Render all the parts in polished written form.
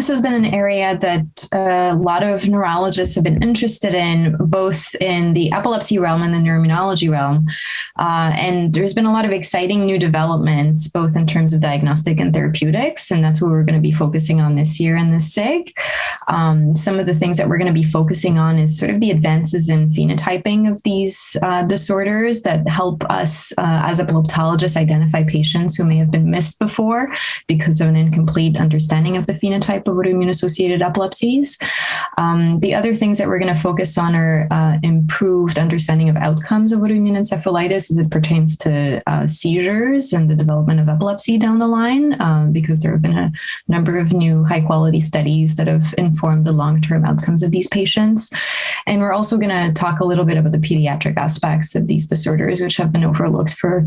this has been an area that a lot of neurologists have been interested in, both in the epilepsy realm and the neuroimmunology realm. And there's been a lot of exciting new developments, both in terms of diagnostic and therapeutics. And that's what we're going to be focusing on this year in this SIG. Some of the things that we're going to be focusing on is sort of the advances in phenotyping of these disorders that help us as epileptologists identify patients who may have been missed before because of an incomplete understanding of the phenotype of autoimmune-associated epilepsies. The other things that we're going to focus on are improved understanding of outcomes of autoimmune encephalitis as it pertains to seizures and the development of epilepsy down the line, because there have been a number of new high-quality studies that have informed the long-term outcomes of these patients. And we're also going to talk a little bit about the pediatric aspects of these disorders, which have been overlooked for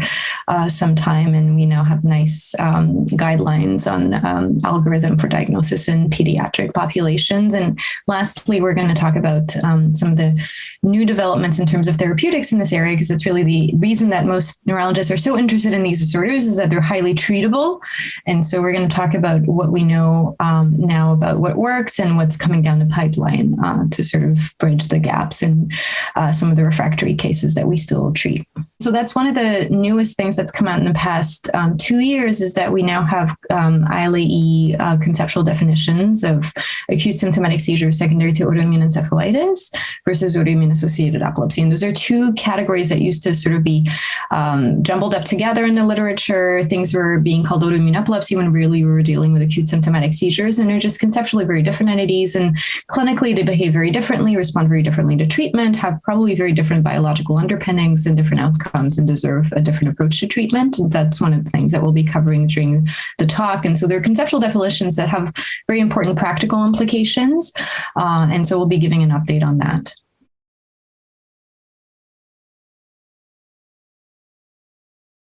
some time. And we now have nice guidelines on algorithm for diagnosis in pediatric populations. And lastly, we're going to talk about some of the new developments in terms of therapeutics in this area, because it's really the reason that most neurologists are so interested in these disorders is that they're highly treatable. And so we're going to talk about what we know now about what works and what's coming down the pipeline to sort of bridge the gaps in some of the refractory cases that we still treat. So that's one of the newest things that's come out in the past 2 years, is that we now have ILAE conceptual definitions of acute symptomatic seizures secondary to autoimmune encephalitis versus autoimmune-associated epilepsy. And those are two categories that used to sort of be jumbled up together in the literature. Things were being called autoimmune epilepsy when really we were dealing with acute symptomatic seizures, and they're just conceptually very different entities. And clinically, they behave very differently, respond very differently to treatment, have probably very different biological underpinnings and different outcomes, and deserve a different approach to treatment. And that's one of the things that we'll be covering during the talk. And so there are conceptual definitions that have very important practical implications. And so we'll be giving an update on that.